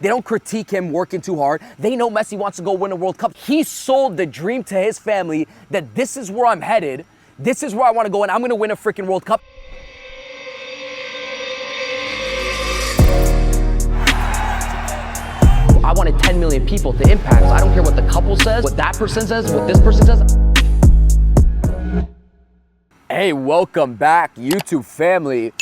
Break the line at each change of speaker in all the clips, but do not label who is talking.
They don't critique him working too hard. They know Messi wants to go win a World Cup. He sold the dream to his family that this is where I'm headed. This is where I want to go, and I'm going to win a freaking World Cup. I wanted 10 million people to impact. So I don't care what the couple says, what that person says, what this person says. Hey, welcome back, YouTube family.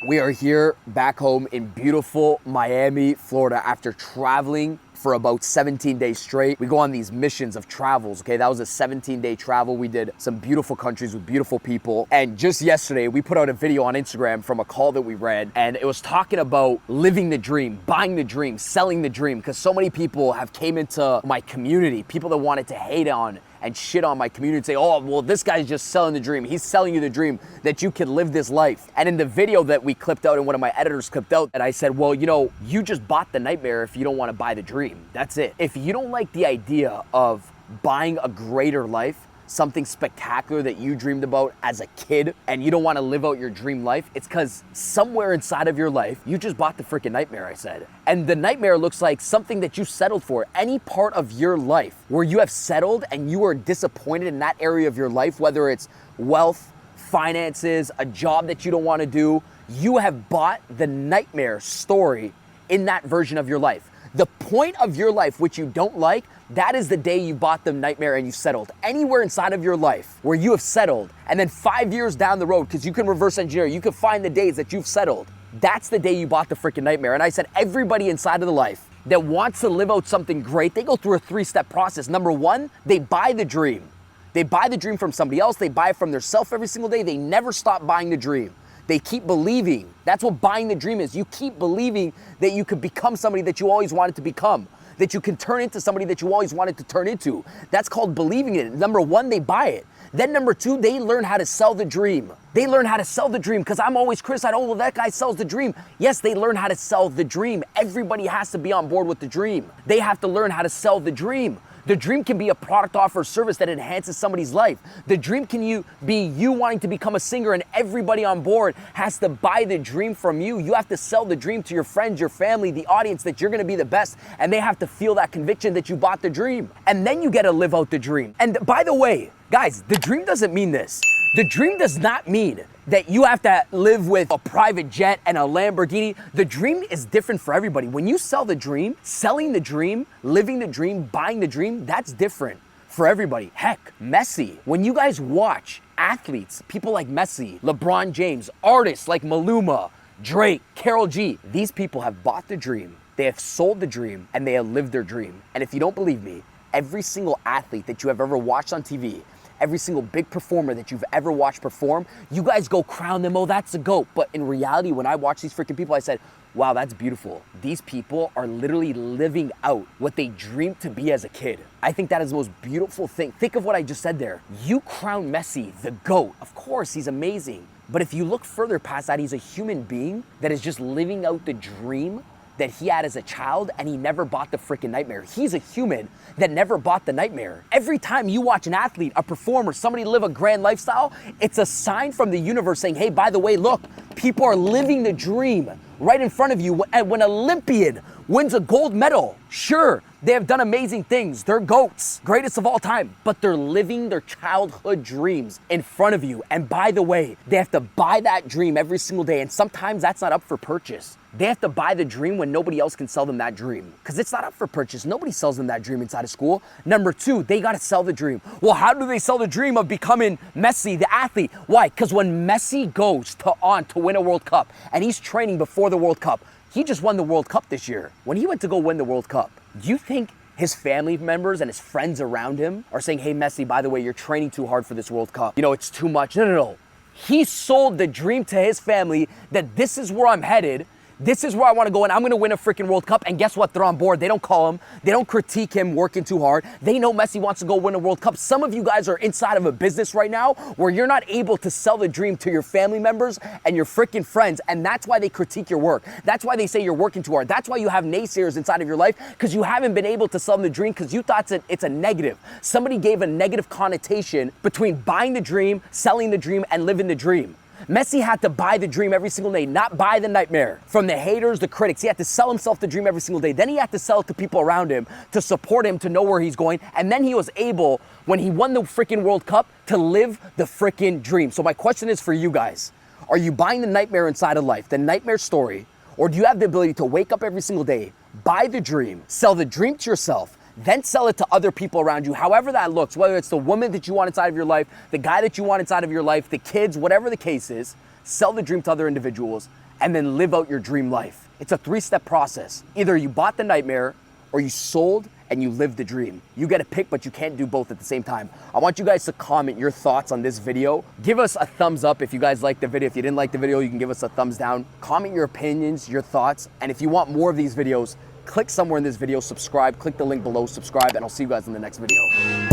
We are here back home in beautiful Miami, Florida, after traveling for about 17 days straight. We go on these missions of travels, okay? That was a 17-day travel. We did some beautiful countries with beautiful people. And just yesterday, we put out a video on Instagram from a call that we read, and it was talking about living the dream, buying the dream, selling the dream, because so many people have came into my community, people that wanted to hate on and shit on my community and say, oh, well, this guy's just selling the dream. He's selling you the dream that you can live this life. And in the video that we clipped out and one of my editors clipped out, and I said, well, you know, you just bought the nightmare if you don't want to buy the dream. That's it. If you don't like the idea of buying a greater life, something spectacular that you dreamed about as a kid, and you don't want to live out your dream life, it's because somewhere inside of your life, you just bought the freaking nightmare, I said. And the nightmare looks like something that you settled for. Any part of your life where you have settled and you are disappointed in that area of your life, whether it's wealth, finances, a job that you don't want to do, you have bought the nightmare story in that version of your life. The point of your life, which you don't like, that is the day you bought the nightmare and you settled. Anywhere inside of your life where you have settled, and then 5 years down the road, because you can reverse engineer, you can find the days that you've settled. That's the day you bought the freaking nightmare. And I said, everybody inside of the life that wants to live out something great, they go through a 3-step process. Number one, they buy the dream. They buy the dream from somebody else. They buy it from themselves every single day. They never stop buying the dream. They keep believing. That's what buying the dream is. You keep believing that you could become somebody that you always wanted to become, that you can turn into somebody that you always wanted to turn into. That's called believing it. Number one, they buy it. Then number two, they learn how to sell the dream. They learn how to sell the dream, because I'm always criticized, oh, well, that guy sells the dream. Yes, they learn how to sell the dream. Everybody has to be on board with the dream. They have to learn how to sell the dream. The dream can be a product, offer, or service that enhances somebody's life. The dream can be you wanting to become a singer, and everybody on board has to buy the dream from you. You have to sell the dream to your friends, your family, the audience, that you're gonna be the best, and they have to feel that conviction that you bought the dream. And then you get to live out the dream. And by the way, guys, the dream doesn't mean this. The dream does not mean that you have to live with a private jet and a Lamborghini. The dream is different for everybody. When you sell the dream, selling the dream, living the dream, buying the dream, that's different for everybody. Heck, Messi, when you guys watch athletes, people like Messi, LeBron James, artists like Maluma, Drake, Karol G, these people have bought the dream, they have sold the dream, and they have lived their dream. And if you don't believe me, every single athlete that you have ever watched on TV, every single big performer that you've ever watched perform, you guys go crown them, oh, that's a GOAT. But in reality, when I watch these freaking people, I said, wow, that's beautiful. These people are literally living out what they dreamed to be as a kid. I think that is the most beautiful thing. Think of what I just said there. You crown Messi the GOAT. Of course, he's amazing. But if you look further past that, he's a human being that is just living out the dream that he had as a child, and he never bought the freaking nightmare. He's a human that never bought the nightmare. Every time you watch an athlete, a performer, somebody live a grand lifestyle, it's a sign from the universe saying, hey, by the way, look, people are living the dream right in front of you. And when an Olympian wins a gold medal, sure, they have done amazing things. They're GOATs, greatest of all time, but they're living their childhood dreams in front of you. And by the way, they have to buy that dream every single day. And sometimes that's not up for purchase. They have to buy the dream when nobody else can sell them that dream, because it's not up for purchase. Nobody sells them that dream inside of school. Number two, they got to sell the dream. Well, how do they sell the dream of becoming Messi, the athlete? Why? Because when Messi goes on to win a World Cup, and he's training before the World Cup, he just won the World Cup this year. When he went to go win the World Cup, do you think his family members and his friends around him are saying, hey, Messi, by the way, you're training too hard for this World Cup. You know, it's too much. No. He sold the dream to his family that this is where I'm headed. This is where I want to go, and I'm going to win a freaking World Cup. And guess what? They're on board. They don't call him. They don't critique him working too hard. They know Messi wants to go win a World Cup. Some of you guys are inside of a business right now where you're not able to sell the dream to your family members and your freaking friends, and that's why they critique your work. That's why they say you're working too hard. That's why you have naysayers inside of your life, because you haven't been able to sell them the dream because you thought it's a negative. Somebody gave a negative connotation between buying the dream, selling the dream, and living the dream. Messi had to buy the dream every single day, not buy the nightmare from the haters, the critics. He had to sell himself the dream every single day. Then he had to sell it to people around him to support him, to know where he's going. And then he was able, when he won the freaking World Cup, to live the freaking dream. So my question is for you guys. Are you buying the nightmare inside of life, the nightmare story? Or do you have the ability to wake up every single day, buy the dream, sell the dream to yourself, then sell it to other people around you, however that looks, whether it's the woman that you want inside of your life, the guy that you want inside of your life, the kids, whatever the case is, sell the dream to other individuals and then live out your dream life. It's a 3-step process. Either you bought the nightmare or you sold and you lived the dream. You get a pick, but you can't do both at the same time. I want you guys to comment your thoughts on this video. Give us a thumbs up if you guys liked the video. If you didn't like the video, you can give us a thumbs down. Comment your opinions, your thoughts. And if you want more of these videos, click somewhere in this video, subscribe, click the link below, subscribe, and I'll see you guys in the next video.